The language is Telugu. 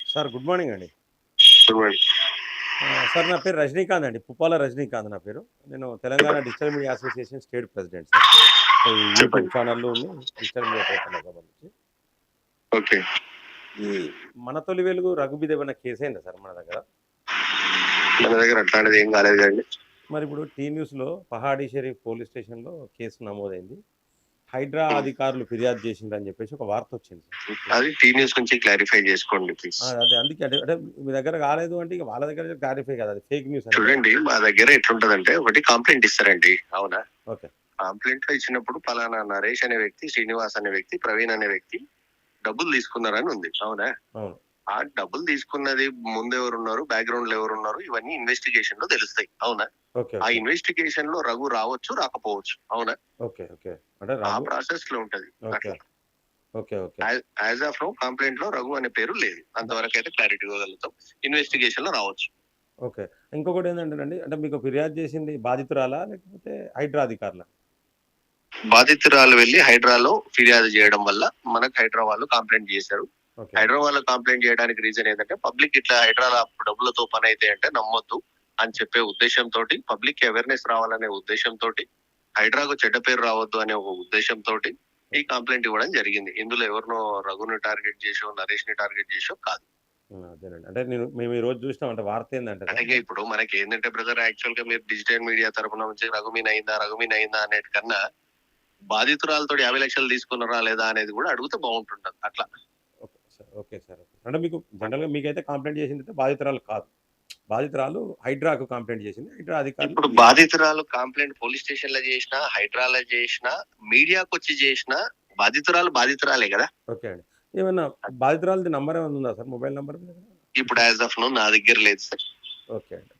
సార్ గుడ్ మార్నింగ్ అండి. గుడ్. సార్ నా పేరు రజనీకాంత్ అండి. పుప్పాల రజనీకాంత్ నా పేరు. నేను Telangana digital media association state president sir. ఈ యూట్యూబ్ చెప్పండి. ఛానల్‌లు డిజిటల్ మీడియా పేపర్‌లకు సంబంధించి. ఓకే. ఈ 'మన తొలి వెలుగు' రఘు మీద ఏమన్నా కేసయిందా సార్ మన దగ్గర? మన దగ్గర అట్లాంటిది ఏం కాలేదు కదండి. మరి ఇప్పుడు టీ న్యూస్‌లో పహాడీ షరీఫ్ పోలీస్ స్టేషన్‌లో కేసు నమోదైంది. హైడ్రా అధికారులు ఫిర్యాదు చేసిండ్రని చెప్పేసి ఒక వార్త వచ్చింది సార్. అది టీ న్యూస్ నుంచి క్లారిఫై చేసుకోండి ప్లీజ్. అదే అందుకే అంటే మీ దగ్గర కాలేదు అంటే ఇక వాళ్ళ దగ్గర క్లారిఫై కాదు, అది ఫేక్ న్యూస్ అని. చూడండి, మా దగ్గర ఎట్లుంటదంటే ఒకటి కంప్లైంట్ ఇస్తారండి. అవునా? ఓకే. కంప్లైంట్ లో ఇచ్చినప్పుడు పలానా నరేష్ అనే వ్యక్తి, శ్రీనివాస్ అనే వ్యక్తి, ప్రవీణ్ అనే వ్యక్తి డబ్బులు తీసుకున్నారని ఉంది. అవునా? అవును. ఆ డబ్బులు తీసుకున్నది ముందు ఎవరున్నారు, బ్యాక్గ్రౌండ్ లో ఎవరున్నారు, ఇవన్నీ ఇన్వెస్టిగేషన్ లో తెలుస్తాయి. అవునా? ఓకే. ఆ ఓకే. ఇన్వెస్టిగేషన్ లో రఘు రావచ్చు, రాకపోవచ్చు. అవునా? ఓకే. ఓకే. అంటే ఆ రఘు. ప్రాసెస్ లో ఉంటది. ఓకే. అట్లా okay. Okay. As of no complaint లో రఘు అనే పేరు లేదు. అంతవరకు అయితే క్లారిటీ ఇవ్వగలుగుతాం. ఇన్వెస్టిగేషన్ లో రావచ్చు. ఓకే. ఇంకొకటి ఏందంటేనండి, అంటే మీకు ఫిర్యాదు చేసింది బాధితురాలా? లేకపోతే హైడ్రా అధికారులా? బాధితురాలు వెళ్లి హైడ్రాలో ఫిర్యాదు చేయడం వల్ల మనకు హైడ్రా వాళ్ళు కంప్లైంట్ చేశారు. ఓకే. హైడ్రా వాళ్ళు కంప్లైంట్ చేయడానికి రీజన్ ఏంటంటే పబ్లిక్ ఇట్లా హైడ్రాల డబ్బులతో పని అయితే అంటే నమ్మొద్దు అని చెప్పే ఉద్దేశంతో, పబ్లిక్ అవేర్నెస్ రావాలనే ఉద్దేశంతో, హైడ్రాకు చెడ్డ పేరు రావద్దు అనే ఒక ఉద్దేశంతో ఈ కంప్లైంట్ ఇవ్వడం జరిగింది. ఇందులో ఎవరినో రఘుని టార్గెట్ చేసో, నరేష్ ని టార్గెట్ చేసో కాదు. అదేనండి. అంటే మేము ఈ రోజు చూసినాం, అంటే వార్త ఏందంటే అంటే సార్, ఇప్పుడు మనకి ఏంటంటే బ్రదర్, యాక్చువల్ గా మీరు డిజిటల్ మీడియా తరపున నుంచి రఘుమీన్ అయిందా అనేది కన్నా బాధితురాలతో 50 లక్షలు తీసుకున్నారా లేదా అనేది కూడా అడిగితే బాగుంటుంటది. అట్లా okay sir. Okay sir. Okay. అంటే మీకు జనరల్‌గా మీకైతే కంప్లెయింట్ చేసిందైతే బాధితురాలు కాదు. బాధితురాలు హైడ్రాకు కంప్లెయింట్ చేసింది. హైడ్రా అధికారులు ఇప్పుడు బాధితురాలు కంప్లైంట్ పోలీస్ స్టేషన్ లో చేసినా, హైడ్రాలో చేసినా, మీడియాకు వచ్చి చేసినా బాధితురాలే కదా. ఓకే అండి. ఏమన్నా బాధితురాలిది నంబర్ ఏమన్నా ఉందా సార్? మొబైల్ నంబర్ మీ దగ్గర? ఇప్పుడు యాజ్ ఆఫ్ నో నా దగ్గర లేదు సార్. ఓకే అండి.